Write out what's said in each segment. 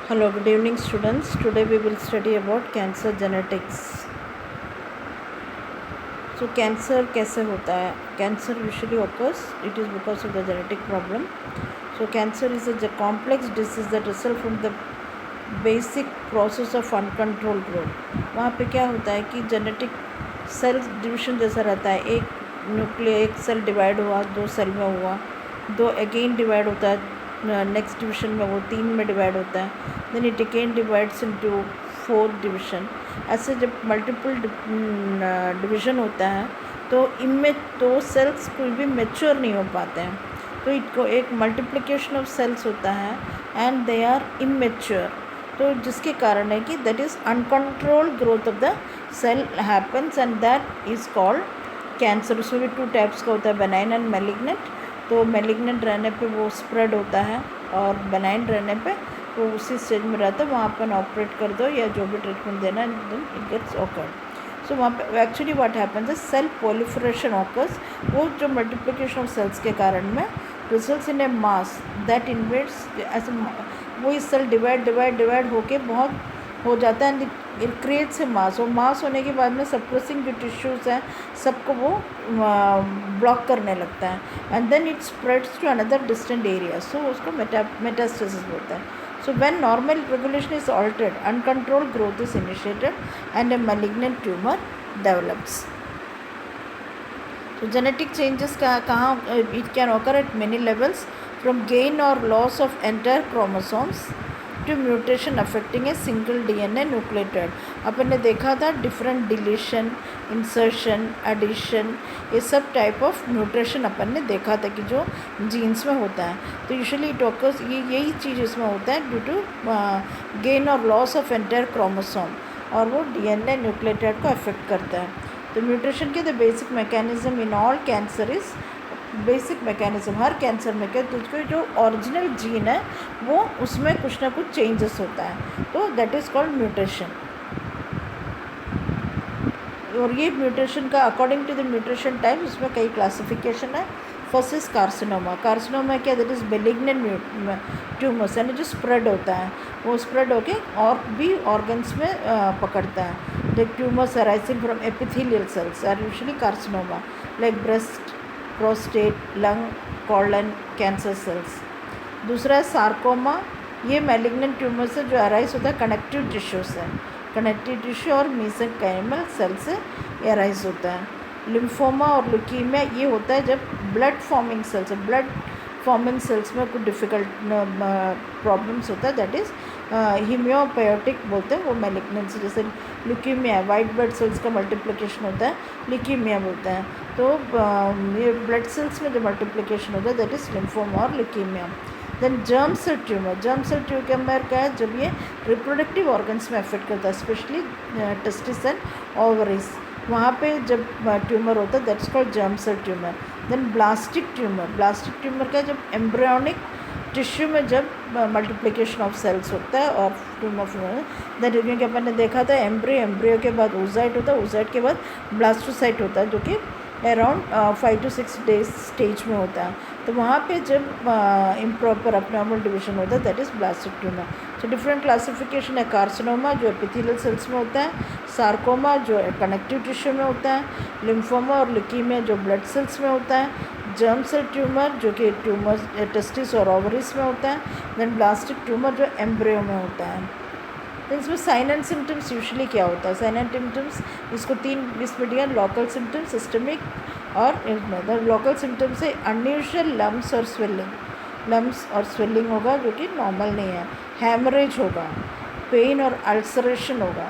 Hello, good evening students. Today we will study about cancer genetics. So cancer कैसे होता है? Cancer usually occurs, it is because of the genetic problem. So cancer is a complex disease that results from the basic process of uncontrolled growth. वहाँ पे क्या होता है कि genetic cell division जैसा रहता है, एक सेल डिवाइड हुआ, 2 सेल में हुआ, 2 अगेन डिवाइड होता है, नेक्स्ट डिविजन में वो 3 में डिवाइड होता है, then it again divides into 4th division. ऐसे जब मल्टीपल डिविज़न होता है तो इनमें तो सेल्स कोई भी मेच्योर नहीं हो पाते हैं, तो इनको एक मल्टीप्लिकेशन ऑफ सेल्स होता है एंड दे आर इमेच्योर. तो जिसके कारण है कि that is uncontrolled growth of the cell happens and that is called cancer. उसमें भी 2 टाइप्स का होता है, बेनाइन एंड मैलिग्नेंट. तो मैलिग्नेंट रहने पे वो स्प्रेड होता है और बेनाइन रहने पे वो उसी स्टेज में रहता है, वहाँ पर ऑपरेट कर दो या जो भी ट्रीटमेंट देना है, देन इट गेट्स ऑकर्ड. सो वहाँ पे एक्चुअली व्हाट हैपेंस है, सेल प्रोलिफरेशन ऑकर्स. वो जो मल्टीप्लिकेशन ऑफ सेल्स के कारण में results in A mass that इन्वेट्स, ऐसे वही सेल डिवाइड होके बहुत हो जाता है एंड इट क्रिएट्स ए मास. और मास होने के बाद में सप्रेसिंग जो टिश्यूज़ हैं सबको वो ब्लॉक करने लगता है and then it spreads to another distant area. So उसको मेटास्टेसिस बोलता है. So when normal regulation is altered, uncontrolled growth is initiated and a malignant tumor develops. So genetic changes कहाँ it can occur at many levels, from gain or loss of entire chromosomes to mutation affecting a single DNA nucleotide. अपन ने देखा था different deletion, insertion, addition, ये सब type of mutation अपन ने देखा था कि जो जीन्स में होता है. तो यूजुअली इट ऑकर्स, यही चीज़ इसमें होता है ड्यू टू गेन और लॉस ऑफ एंटायर क्रोमोसोम, और वो डीएनए न्यूक्लियोटाइड को अफेक्ट करता है. तो म्यूटेशन के the basic mechanism in all cancer is, basic mechanism her cancer में क्या, तुझको जो ओरिजिनल जीन है वो उसमें कुछ ना कुछ चेंजेस होता है, तो दैट इज़ कॉल्ड म्यूटेशन. और ये म्यूटेशन का according to the mutation type उसमें कई क्लासिफिकेशन है. First is carcinoma. कार्सिनोमा क्या, दैट इज़ बेलिग्नेंट ट्यूमर्स, यानी जो स्प्रेड होता है वो स्प्रेड होके और भी ऑर्गन्स में पकड़ता है. The tumours arising from epithelial cells are usually carcinoma, like breast, prostate, lung, colon cancer cells. दूसरा है सार्कोमा. ये मैलिग्नेंट ट्यूमर से जो अराइज होता है कनेक्टिव टिश्यू से, कनेक्टिव टिश्यू और मेसेंकाइमल सेल से अराइज होता है. लिम्फोमा और ल्यूकीमिया ये होता है जब ब्लड फॉर्मिंग सेल्स में कुछ डिफ़िकल्ट प्रॉब्लम्स होता है, दैट इज़ हीमियोपायोटिक बोलते हैं वो मैलिग्नेंसी. जैसे ल्यूकीमिया, वाइट ब्लड सेल्स का मल्टीप्लिकेशन होता है, ल्यूकीमिया बोलते हैं. तो ये ब्लड सेल्स में जो मल्टीप्लिकेशन होता है दैट इज़ लिम्फोमा और leukaemia. Then germ cell tumour. Germ cell tumour क्या है, जब ये रिप्रोडक्टिव ऑर्गन्स में अफेक्ट करता है, स्पेशली टेस्टिस एंड ओवरीज, वहाँ पे जब ट्यूमर होता है that's called germ cell tumour. Then blastic tumour. Blastic tumour क्या है, जब एम्ब्रियोनिक टिश्यू में जब मल्टीप्लिकेशन ऑफ सेल्स होता है और ट्यूमर दैट, क्योंकि अपन ने देखा था एम्ब्रियो के बाद ओजाइट होता है, ओजाइट के बाद ब्लास्टोसाइट होता है जो कि अराउंड 5 to 6 days स्टेज में होता है. तो वहाँ पे जब इम्प्रॉपर अपनॉर्मल डिवीजन होता है दैट इज़ ब्लास्टिक ट्यूमर. तो डिफरेंट क्लासिफिकेशन है. कार्सिनोमा जो एपिथेलियल सेल्स में होता है, सार्कोमा जो कनेक्टिव टिश्यू में होता है, लिम्फोमा और ल्यूकीमिया जो ब्लड सेल्स में होता है, जर्म सेल ट्यूमर जो कि ट्यूमर टेस्टिस और ओवरीज में होता है, देन ब्लास्टिक ट्यूमर जो एम्ब्रियो में होता है. तो इसमें साइन एंड सिम्टम्स यूजुअली क्या होता है, साइन एंड सिम्टम्स इसको 3 इसमें दिया, लोकल सिम्टम्स, सिस्टमिक और लोकल सिम्टम्स है अनयूजुअल लम्स और स्वेलिंग होगा जो कि नॉर्मल नहीं है, हैमरेज होगा, पेन और अल्सरेशन होगा.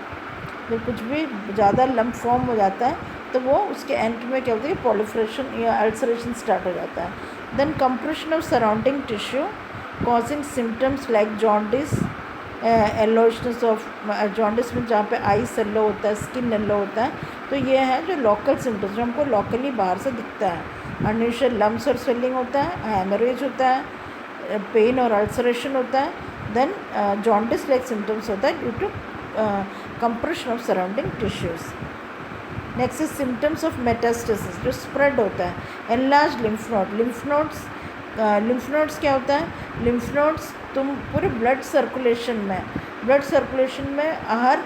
तो कुछ भी ज़्यादा लम्प फॉर्म हो जाता है तो वो उसके एंड में क्या होता है, प्रोलिफरेशन या अल्सरेशन स्टार्ट हो जाता है. Then compression of surrounding tissue causing symptoms like jaundice, yellowishness of jaundice में जहाँ पे आइस येलो होता है, स्किन येलो होता है. तो ये है जो लोकल सिम्टम्स जो हमको लोकली बाहर से दिखता है. अनयूजुअल लम्स और स्वेलिंग होता है, हैमरेज होता है, पेन और अल्सरेशन होता है. देन जॉन्डिस लाइक सिम्टम्स होता है due to compression of surrounding tissues. Next is symptoms of metastasis जो स्प्रेड होता है. Enlarge lymph nodes lymph nodes क्या होता है? लिम्फ नोड्स तुम पूरे ब्लड सर्कुलेशन में हर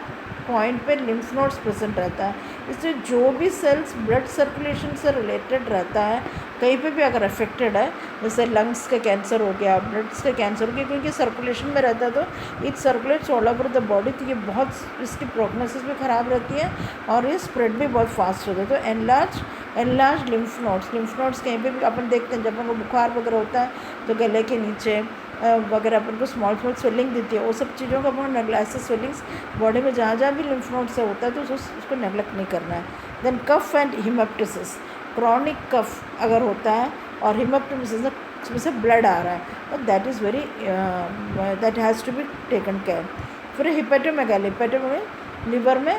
पॉइंट पे लिम्फ नोड्स प्रेजेंट रहता है। इसलिए जो भी सेल्स ब्लड सर्कुलेशन से रिलेटेड रहता है, कहीं पे भी अगर अफेक्टेड है, जैसे लंग्स का कैंसर हो गया, ब्लड्स का कैंसर हो गया, क्योंकि सर्कुलेशन में रहता है तो it circulates all over the body, तो ये बहुत इसकी प्रोग्नोसिस भी ख़राब रहती है और ये स्प्रेड भी बहुत फास्ट होता है। तो एनलार्ज लिम्फ नोड्स कहीं पे भी अपन देखते हैं, जब हमको बुखार वगैरह होता है तो गले के नीचे वगैरह अपन को स्मॉल स्वेलिंग देती है, वो सब चीज़ों का अपन नेग्लेक्ट, स्वेलिंग्स बॉडी में जहाँ भी लिम्फ नोड से होता है तो उसको नेग्लेक्ट नहीं करना है। Then cough and haemoptysis, chronic cough अगर होता है और हिमेप्टिसिस उसमें से ब्लड आ रहा है, और that has to be taken care. फिर हिपेटोमेगाली लीवर में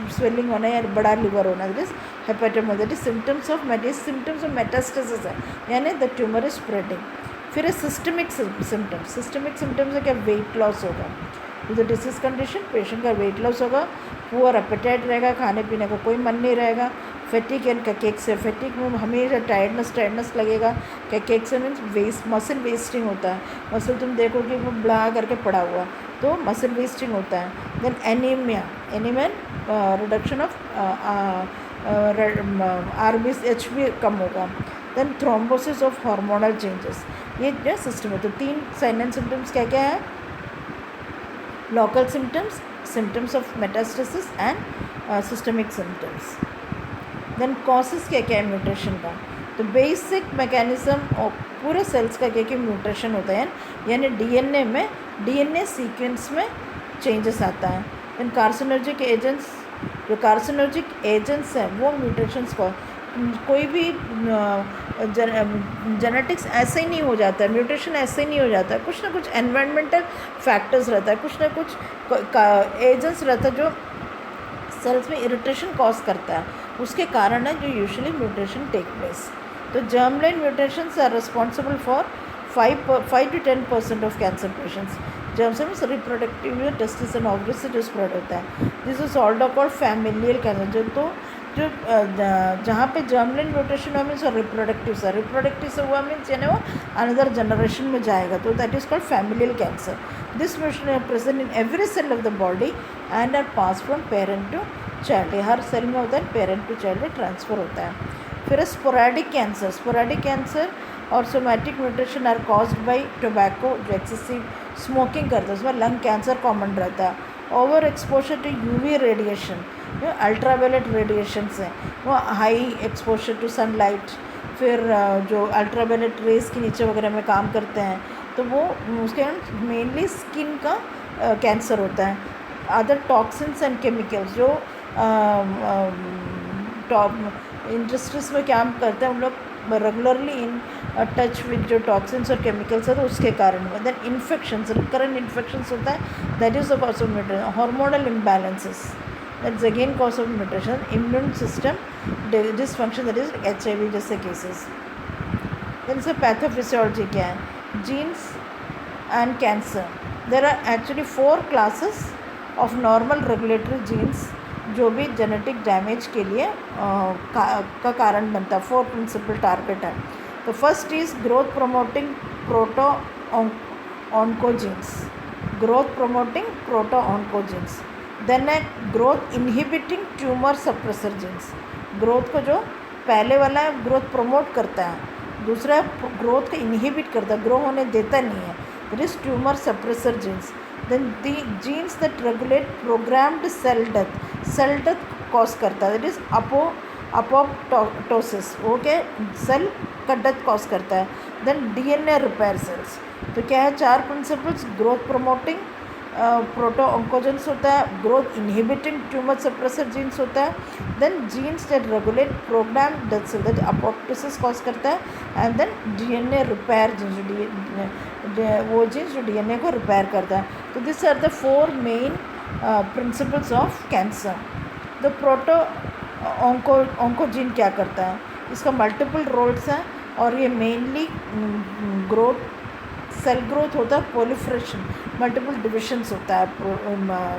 स्वेलिंग होना या बड़ा लिवर होना, that is hepatomegaly, that is symptoms of metastasis है, यानी द ट्यूमर इज स्प्रेडिंग। फिर सिस्टमिक सिम्टम्स है क्या? वेट लॉस होगा। With the disease condition patient का वेट लॉस होगा, पुअर एपेटाइट रहेगा, खाने पीने का कोई मन नहीं रहेगा, फैटिक एंड कैकेक से, फैटिक में हमेशा टायर्डनेस लगेगा, कैकेक से मीन्स मसल वेस्टिंग होता है, मसल तुम देखो कि वो बढ़ा करके पड़ा हुआ, तो मसल वेस्टिंग होता है। Then anaemia reduction of HB कम होगा। Then thrombosis of hormonal changes, ये जो सिस्टम है। तो 3 साइन एंड सिम्टम्स क्या क्या है? Local symptoms of metastasis and systemic symptoms. Then causes क्या क्या है म्यूटेशन का? तो बेसिक मैकेनिज्म और पूरे सेल्स का क्या क्या म्यूटेशन होता है, यानी डीएनए सीक्वेंस में चेंजेस आता है। देन कार्सिनोजिक एजेंट्स हैं वो म्यूटेशंस को, कोई भी जेनेटिक्स ऐसे ही नहीं हो जाता है, म्यूटेशन ऐसे ही नहीं हो जाता है, कुछ ना कुछ एनवायरमेंटल फैक्टर्स रहता है, कुछ ना कुछ एजेंट्स रहता है जो सेल्स में इरिटेशन कॉज करता है, उसके कारण है जो यूजुअली म्यूटेशन टेक प्लेस। तो germ line mutations are responsible for 5 to 10% of cancer patients. Germ से means reproductive testis and ovaries से जो स्प्रेड होता है, this is also called familial cancer. जो जहाँ पे जर्मलाइन म्यूटेशन हुआ मीन्स रिप्रोडक्टिव से हुआ मीन्स यानी वो अनदर जनरेशन में जाएगा, तो that is called familial cancer. This mutation are present in every cell of the body and are pass from parent to child, हर सेल में होता है, पेरेंट टू चाइल्ड में ट्रांसफ़र होता है। फिर स्पोरेडिक कैंसर और somatic mutation are caused by tobacco, जो एक्सेसिव स्मोकिंग करता है उसमें लंग कैंसर कॉमन रहता है। Over exposure to UV radiation, जो अल्ट्रावायलेट रेडिएशंस हैं वो हाई एक्सपोजर टू सनलाइट, फिर जो अल्ट्रावायलेट रेस के नीचे वगैरह में काम करते हैं तो वो उसके मेनली स्किन का कैंसर होता है। अदर टॉक्सिन्स एंड केमिकल्स जो इंडस्ट्रीज में काम करते हैं उन लोग रेगुलरली इन टच विद जो टॉक्सिन्स और केमिकल्स है तो उसके कारण हुआ। देन इन्फेक्शंस, रिकरेंट इन्फेक्शंस होता है, that is the cause of mutation. Hormonal imbalances, that's again cause of mutation. Immune system dysfunction, that is HIV जैसे केसेस। देन सर पैथोफिजियोलॉजी क्या है? Genes and cancer, there are actually 4 classes of normal regulatory genes जो भी genetic damage के लिए का कारण बनता है। 4 प्रिंसिपल टारगेट है। तो first is growth promoting proto oncogenes, then है growth inhibiting tumour suppressor genes, growth को जो पहले वाला है ग्रोथ प्रमोट करता है, दूसरा है ग्रोथ को इनहिबिट करता है, ग्रो होने देता नहीं है, that is tumour suppressor genes. Then the genes that regulate programmed cell death cause करता है, that is apoptosis, okay, cell का डेथ कॉज करता है। देन DNA रिपेयर सेल्स, तो क्या है 4 principles, growth promoting proto oncogenes होता है, growth inhibiting tumour suppressor genes होता है, then genes that regulate program death cell that apoptosis cause करता है, and then DNA repair genes, वो जीन्स जो DNA को रिपेयर करता है। तो this are the 4 main principles of cancer. The proto oncogene क्या करता है? इसका मल्टीपल रोल्स हैं और ये मेनली ग्रोथ, सेल ग्रोथ होता है, प्रोलिफरेशन, मल्टीपल डिविजन्स होता है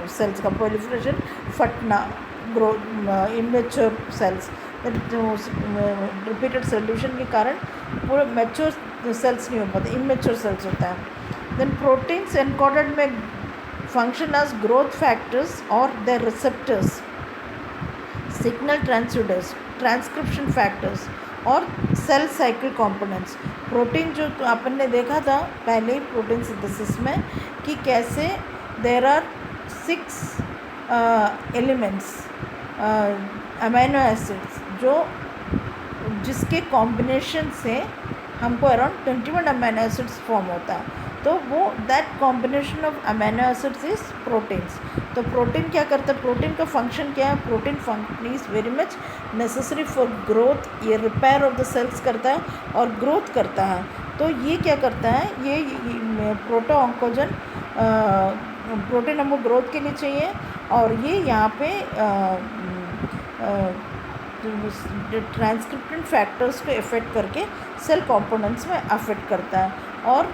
सेल्स का, प्रोलिफरेशन, फटना, growth, immature cells, repeated cell division के कारण पूरे मैच्योर सेल्स नहीं हो पाते, इमेच्योर सेल्स होता है। देन प्रोटीन्स एनकोडेड में फंक्शन एज ग्रोथ फैक्टर्स और their receptors, signal transducers, transcription factors और सेल साइकिल कंपोनेंट्स। प्रोटीन जो तो अपन ने देखा था पहले ही प्रोटीन सिंथेसिस में कि कैसे there are 6 elements amino acids जो जिसके कॉम्बिनेशन से हमको अराउंड 21 अमीनो एसिड्स फॉर्म होता है। तो वो that combination of amino acids is proteins. तो प्रोटीन क्या करता है, प्रोटीन का फंक्शन क्या है, protein function is very much necessary for growth. ये रिपेयर ऑफ द सेल्स करता है और ग्रोथ करता है। तो ये क्या करता है, ये प्रोटो ऑन्कोजन प्रोटीन हमको ग्रोथ के लिए चाहिए और ये यहाँ पे ट्रांसक्रिप्शन फैक्टर्स को इफेक्ट करके सेल कंपोनेंट्स में अफेक्ट करता है और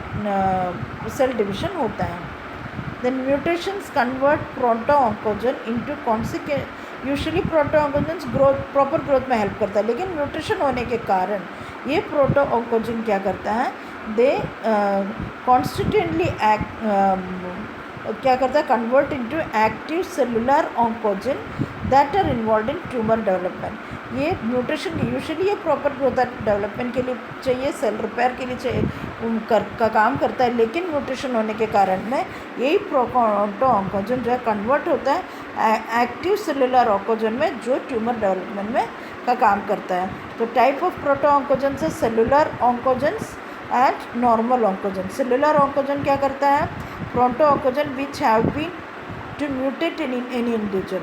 सेल डिवीजन होता है। Then mutations convert proto oncogene into consequence. Usually proto oncogene growth proper growth में हेल्प करता है, लेकिन म्यूटेशन होने के कारण ये प्रोटो ऑन्कोजन क्या करता है, दे कॉन्स्टिट्यूएंटली क्या करता है, convert into active cellular oncogene that are involve in tumour development. ये म्यूटेशन यूजुअली ये प्रॉपर ग्रोथ डेवलपमेंट के लिए चाहिए, सेल रिपेयर के लिए चाहिए का काम करता है, लेकिन म्यूटेशन होने के कारण में यही प्रोटो ऑन्कोजन जो है कन्वर्ट होता है एक्टिव सेलुलर ऑन्कोजन में जो ट्यूमर डेवलपमेंट में का काम करता है। तो टाइप ऑफ प्रोटो ऑन्कोजन से cellular oncogenes and normal oncogene. Cellular oncogene क्या करता है, proto oncogene which have been to mutate in any individual,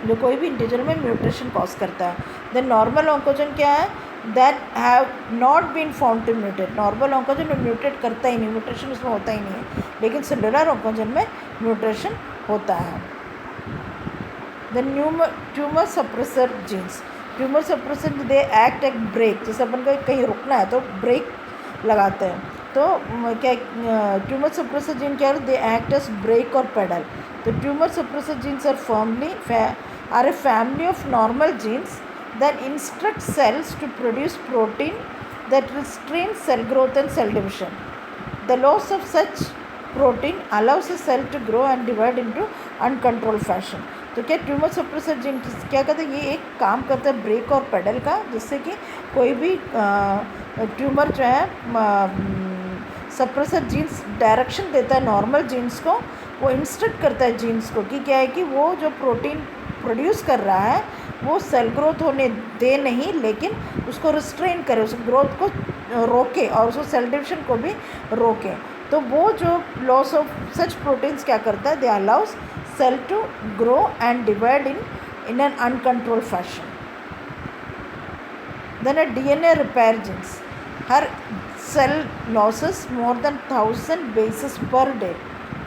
जो कोई भी इंडिविजुअल में म्यूटेशन कॉज करता है। देन नॉर्मल ऑन्कोजन क्या है, that have not been found to mutate. Normal oncogene में म्यूटेट करता ही नहीं, म्यूटेशन उसमें होता ही नहीं है, लेकिन सेलुलर ऑन्कोजन में म्यूटेशन होता है। Then tumour suppressor genes. Tumour suppressor they act एक ब्रेक, जैसे अपन को कहीं रुकना है तो ब्रेक लगाते हैं। तो क्या ट्यूमर सप्रेसर जीन क्या है, दे एक्ट एज ब्रेक और पेडल। तो tumour suppressor jeans are a family of normal genes that instruct cells to produce protein that restrains cell growth and cell division. The loss of such protein allows a cell to grow and divide into uncontrolled fashion. तो क्या tumour suppressor gene क्या करता है, ये एक काम करता है ब्रेक और पेडल का, जिससे कि कोई भी ट्यूमर जो है सप्रेसर जीन्स डायरेक्शन देता है नॉर्मल जीन्स को, वो इंस्ट्रक्ट करता है जीन्स को कि क्या है कि वो जो प्रोटीन प्रोड्यूस कर रहा है वो सेल ग्रोथ होने दे नहीं, लेकिन उसको रिस्ट्रेन करे, उस ग्रोथ को रोके और उसको सेल डिविजन को भी रोके। तो वो जो लॉस ऑफ सच प्रोटीन्स क्या करता है, they allows cell to grow and divide in an uncontrolled fashion. Then a DNA repair genes. हर cell losses more than 1000 bases per day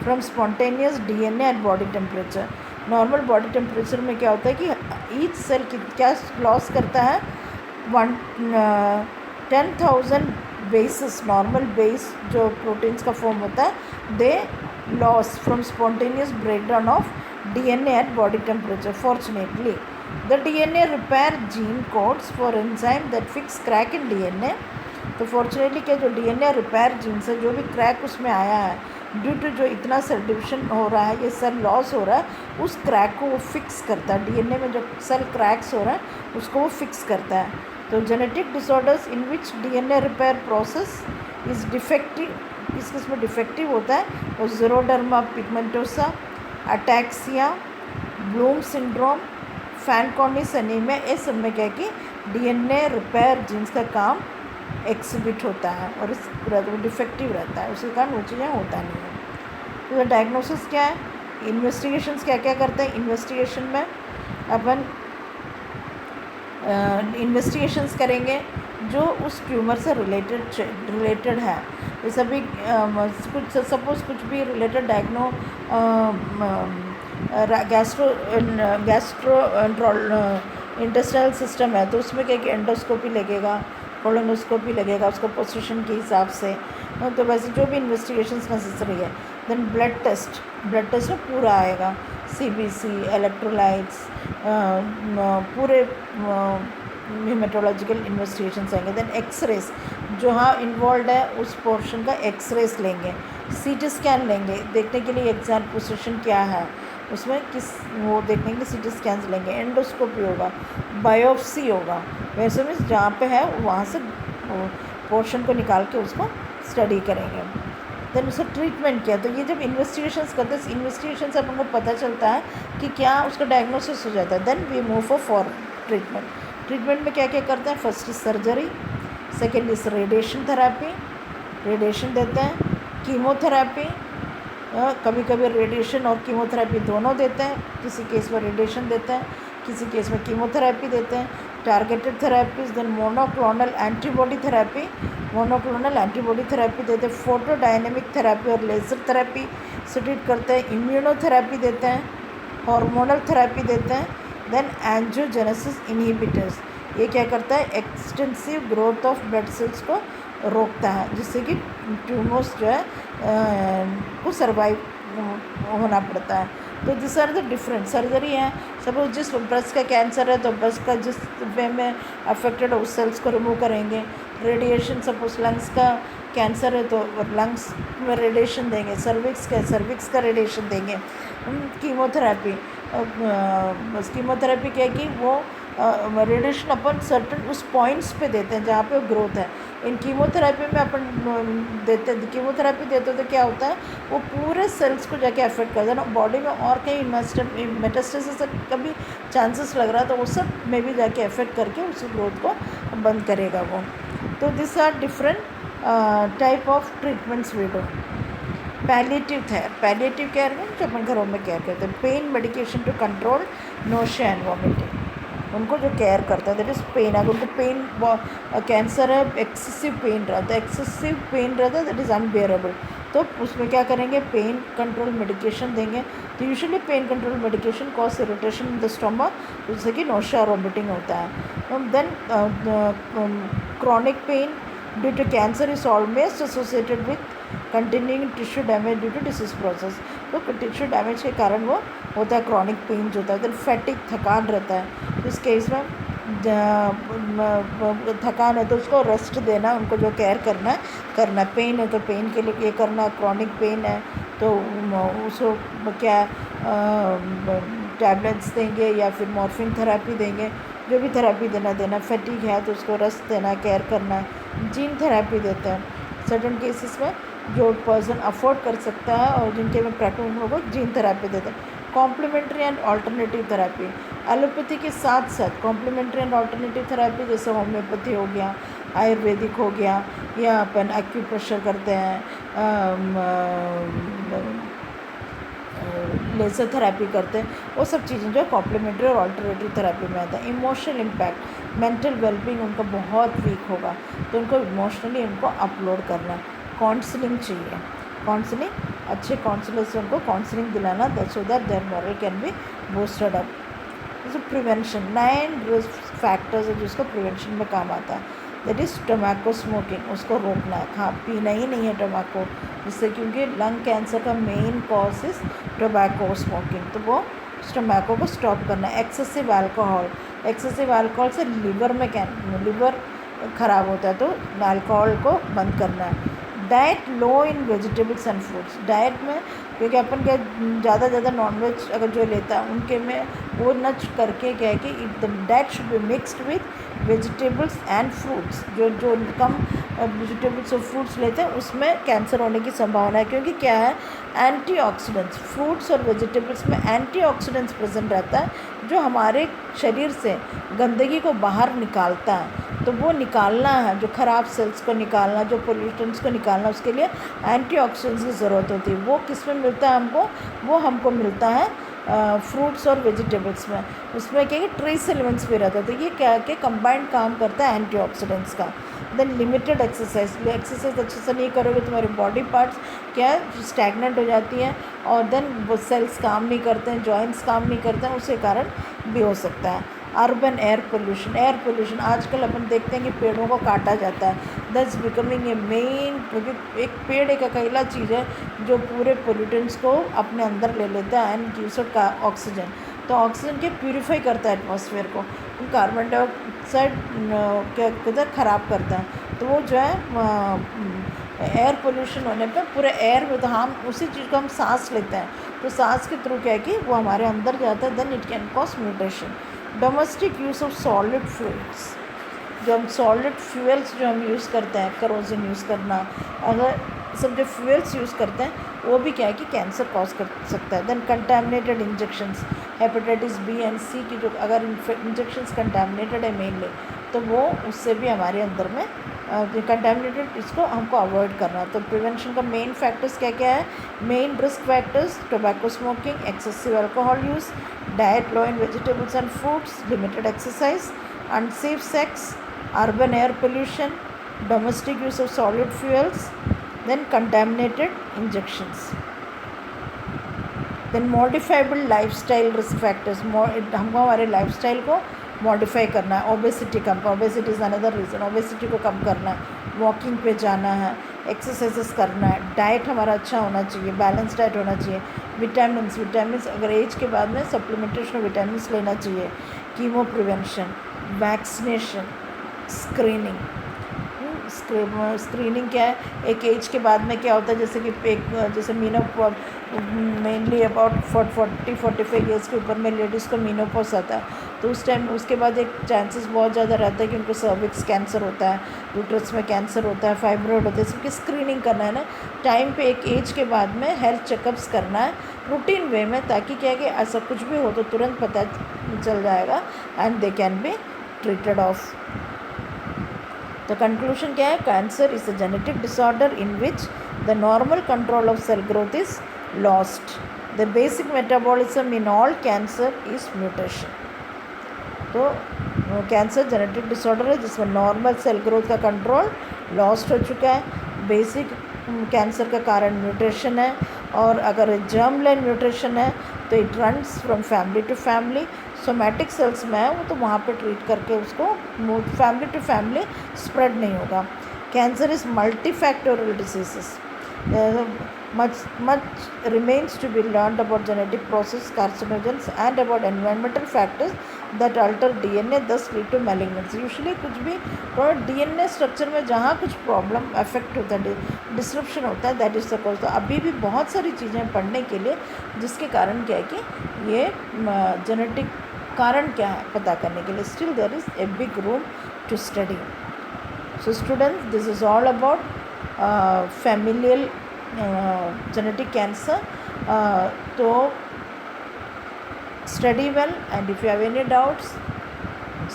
from spontaneous DNA at body temperature. Normal body temperature में क्या होता है कि each cell क्या loss करता है, 10,000 bases, normal base जो प्रोटीन्स का फॉर्म होता है, they loss from spontaneous breakdown of DNA at body temperature. Fortunately the DNA repair gene codes for enzyme that fix crack in DNA. तो fortunately क्या जो डीएनए रिपेयर जीन से जो भी क्रैक उसमें आया है ड्यू टू जो इतना सेल डिविजन हो रहा है, ये सेल लॉस हो रहा है, उस क्रैक को वो फिक्स करता है। डीएनए में जो सेल क्रैक्स हो रहा है उसको वो फिक्स करता है। तो genetic disorders in which DNA repair process is defective, इसमें डिफेक्टिव होता है, तो xeroderma pigmentosa, ataxia, Bloom syndrome, Fanconi's anaemia, ये सब में क्या है कि डीएनए रिपेयर जीन्स का काम एक्सिबिट होता है और इस डिफेक्टिव रहता है, उसके कारण वो चीज़ें होता नहीं है। तो डायग्नोसिस क्या है, इन्वेस्टिगेशंस क्या क्या करते हैं। इन्वेस्टिगेशन में अपन इन्वेस्टिगेशंस करेंगे जो उस ट्यूमर से रिलेटेड है। जैसे अभी कुछ सपोज कुछ भी रिलेटेड गैस्ट्रो इंटेस्टाइनल सिस्टम है, तो उसमें क्या कि एंडोस्कोपी लगेगा, कोलोनोस्कोपी लगेगा उसको पोजीशन के हिसाब से। तो वैसे जो भी इन्वेस्टिगेशंस नेसेसरी है। देन ब्लड टेस्ट में पूरा आएगा, CBC, इलेक्ट्रोलाइट्स, पूरे हेमेटोलॉजिकल इन्वेस्टिगेशंस आएंगे। देन एक्सरेज जो हाँ इन्वॉल्व है उस पोर्शन का एक्सरेज लेंगे। CT स्कैन लेंगे देखने के लिए एग्जैक्ट पोजीशन क्या है उसमें, किस वो देखने के लिए CT स्कैन्स लेंगे। एंडोस्कोपी होगा, बायोप्सी होगा, वैसे में जहाँ पे है वहाँ से पोर्शन को निकाल के उसको स्टडी करेंगे। देन उसका ट्रीटमेंट किया। तो ये जब इन्वेस्टिगेशंस करते हैं, इन्वेस्टिगेशन से अपन को पता चलता है कि क्या उसका डायग्नोसिस हो जाता है। Then we move for treatment. Treatment में क्या क्या करते हैं, first is surgery, second is radiation therapy, radiation देते हैं, कीमोथेरेपी, कभी कभी रेडिएशन और कीमोथेरेपी दोनों देते हैं, किसी केस में रेडिएशन देते हैं, किसी केस में कीमोथेरेपी देते हैं। Targeted therapies, then monoclonal antibody therapy, monoclonal antibody therapy देते हैं, फोटोडायनेमिक थेरेपी और लेज़र थेरेपी से ट्रीट करते हैं, इम्यूनोथेरेपी देते हैं, हार्मोनल थेरेपी देते हैं। देन एंजियोजेनेसिस इनहिबिटर्स, ये क्या करता है, extensive growth of blood cells को रोकता है, जिससे कि ट्यूमर्स जो है को सर्वाइव होना पड़ता है। तो this are the different surgery है। सपोज जिस ब्रेस्ट का कैंसर है तो ब्रेस्ट का जिस वे में अफेक्टेड है उस सेल्स को रिमूव करेंगे। रेडिएशन, सपोज लंग्स का कैंसर है तो लंग्स में रेडिएशन देंगे, सर्विक्स का रेडिएशन देंगे। कीमोथेरेपी, कीमोथेरेपी क्या है कि वो रेडिएशन अपन सर्टन उस पॉइंट्स पे देते हैं जहाँ पे ग्रोथ है। इन कीमोथेरेपी में अपन कीमोथेरेपी देते तो क्या होता है, वो पूरे सेल्स को जाके अफेक्ट करता है ना, बॉडी में और कहीं मेटास्टेसिस का भी चांसेस लग रहा है तो वो सब में भी जाके अफेक्ट करके उस ग्रोथ को बंद करेगा वो। तो this are different type of treatments we do. Palliative care में जो अपन घरों में केयर करते हैं, pain medication to control nausea and vomiting, उनको जो केयर करता है दैट इज़ पेन। अगर उनको पेन कैंसर है, एक्सेसिव पेन रहता है दैट इज़ अनबेयरेबल, तो उसमें क्या करेंगे, पेन कंट्रोल मेडिकेशन देंगे। तो usually pain control medication cause irritation in the stomach, जिससे कि नोशिया और वॉमिटिंग होता है। Then chronic pain due to cancer is always associated with continuing tissue damage due to disease process. तो tissue damage के कारण वो होता है क्रॉनिक पेन जो होता है। देन फैटिक, थकान रहता है, इस केस में थकान है तो उसको रेस्ट देना, उनको जो केयर करना। पेन है तो पेन के लिए ये करना, क्रॉनिक पेन है तो उसको क्या टैबलेट्स देंगे या फिर मॉर्फिन थेरेपी देंगे, जो भी थेरेपी देना। फैटिक है तो उसको रेस्ट देना, केयर करना। जीन थेरेपी देते हैं सर्टन केसेस में जो पर्सन अफोर्ड कर सकता है और जिनके में प्रैक्टिस को जीन थेरेपी देते हैं। Complementary and alternative therapy, allopathy के साथ साथ कॉम्प्लीमेंट्री एंड ऑल्टरनेटिव थेरेपी जैसे होम्योपैथी हो गया, आयुर्वेदिक हो गया, या अपन एक्यूप्रेशर करते हैं, लेज़र थेरेपी करते हैं, वो सब चीज़ें जो कॉम्प्लीमेंट्री और ऑल्टरनेटिव थेरेपी में आता है। इमोशनल इम्पैक्ट, मेंटल वेलबींग उनका बहुत वीक होगा तो उनको इमोशनली उनको अपलोड करना। काउंसलिंग चाहिए, काउंसलिंग अच्छे काउंसलर से उनको काउंसलिंग दिलाना so that their moral can be boosted up. जैसे प्रिवेंशन, 9 रिस्क फैक्टर्स है जिसको प्रिवेंशन में काम आता है। दैट इज़ टोबैको स्मोकिंग, उसको रोकना है, खा पीना ही नहीं है टोबैको, जिससे क्योंकि लंग कैंसर का main cause is tobacco smoking, तो वो टोबैको को स्टॉप करना है। एक्सेसिव अल्कोहल से लिवर ख़राब होता है तो अल्कोहल को बंद करना है। Diet low in vegetables and fruits, diet में क्योंकि अपन क्या ज़्यादा नॉनवेज अगर जो लेता है उनके में वो नच करके क्या है कि the diet should be mixed with vegetables and fruits. जो कम वेजिटेबल्स और फ्रूट्स लेते हैं उसमें कैंसर होने की संभावना है, क्योंकि क्या है, एंटीऑक्सीडेंट्स, फ्रूट्स और वेजिटेबल्स में एंटीऑक्सीडेंट्स प्रेजेंट रहता है जो हमारे शरीर से गंदगी को बाहर निकालता है। तो वो निकालना है, जो ख़राब सेल्स को निकालना, जो पोल्यूटेंट्स को निकालना, उसके लिए एंटीऑक्सीडेंट्स की ज़रूरत होती है। वो किस में मिलता है हमको, वो हमको मिलता है फ्रूट्स और वेजिटेबल्स में। उसमें क्या है, ट्रेस एलिमेंट्स भी रहता है, तो ये क्या कि कंबाइंड काम करता है एंटीऑक्सीडेंट्स का। देन लिमिटेड एक्सरसाइज अच्छे से नहीं करोगे तुम्हारे बॉडी पार्ट्स क्या स्टैगनेंट हो जाती हैं और देन वो सेल्स काम नहीं करते हैं, जॉइंट्स काम नहीं करते हैं, उसके कारण भी हो सकता है। अर्बन एयर पोल्यूशन आजकल अपन देखते हैं कि पेड़ों को काटा जाता है, दैट्स बिकमिंग ए मेन, क्योंकि एक पेड़ एक अकेला चीज़ है जो पूरे पोल्यूटेंट्स को अपने अंदर ले लेता है एंड गिव्स आउट का ऑक्सीजन। तो ऑक्सीजन के प्यूरिफाई करता है एटमॉस्फेयर को, कार्बन डाइऑक्साइड क्या कहते हैं ख़राब करता है। तो वो जो है एयर पोल्यूशन होने पे पूरे एयर में, तो हम उसी चीज़ को हम सांस लेते हैं, तो सांस के थ्रू क्या है कि वो हमारे अंदर जाता है, then it can cause mutation. Domestic use of solid fuels, जो हम सॉलिड फ्यूल्स जो हम यूज़ करते हैं, करोजन यूज़ करना, अगर सब जो फ्यूल्स यूज़ करते हैं वो भी क्या है कि कैंसर कॉज कर सकता है। Then contaminated injections, hepatitis B and C की जो अगर इंजेक्शंस कंटामिनेटेड है मेनली, तो वो उससे भी हमारे अंदर में कंटामिनेटेड, इसको हमको अवॉइड करना। तो प्रिवेंशन का मेन फैक्टर्स क्या क्या है? Main risk factors: tobacco smoking, excessive alcohol use, diet low in vegetables and fruits, limited exercise, unsafe sex, urban air pollution, domestic use of solid fuels, then contaminated injections. Then modifiable lifestyle risk factors, हमको हमारे lifestyle को modify करना है। Obesity come, obesity is another reason, obesity को कम करना है, walking पे जाना है, एक्सरसाइजेस करना है, डाइट हमारा अच्छा होना चाहिए, बैलेंस डाइट होना चाहिए, विटामिन्स अगर एज के बाद में सप्लीमेंटेशन विटामिन्स लेना चाहिए, chemo prevention, vaccination, screening. Screening क्या है? एक एज के बाद में क्या होता है, जैसे कि जैसे मेनली अबाउट 40-45 ईयर्स के ऊपर में लेडीज़ को मीनोपॉज आता है, तो उस टाइम उसके बाद एक चांसेस बहुत ज़्यादा रहता है कि उनको सर्विक्स कैंसर होता है, यूट्रस में कैंसर होता है, फाइब्रॉइड होता है। सबकी स्क्रीनिंग करना है ना टाइम पे, एक एज के बाद में हेल्थ चेकअप्स करना है रूटीन वे में, ताकि क्या है कि ऐसा कुछ भी हो तो तुरंत पता चल जाएगा and they can be treated of. तो कंक्लूशन क्या है? Cancer is a genetic disorder in which the normal control of cell growth is lost. The basic metabolism in all cancer is mutation. तो कैंसर जेनेटिक डिसऑर्डर है जिसमें normal cell growth का control lost हो चुका है। Basic cancer का कारण mutation है, और अगर जर्म लाइन म्यूटेशन है तो it runs from family to family. Somatic cells में है वो, तो वहाँ पे ट्रीट करके उसको फैमिली टू फैमिली स्प्रेड नहीं होगा। Cancer is multifactorial diseases. Much remains to be learned about genetic process, carcinogens, and about environmental factors that alter DNA, thus lead to malignancy. Usually कुछ भी DNA स्ट्रक्चर में जहाँ कुछ problem affect होता है, disruption होता है, दैट इज़ द कॉज। तो अभी भी बहुत सारी चीज़ें पढ़ने के लिए, जिसके कारण क्या है कि ये जेनेटिक कारण क्या है पता करने के लिए, still there is a big room to study. So students, this is all about familial genetic cancer. So study well, and if you have any doubts,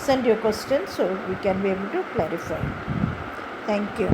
send your questions so we can be able to clarify. Thank you.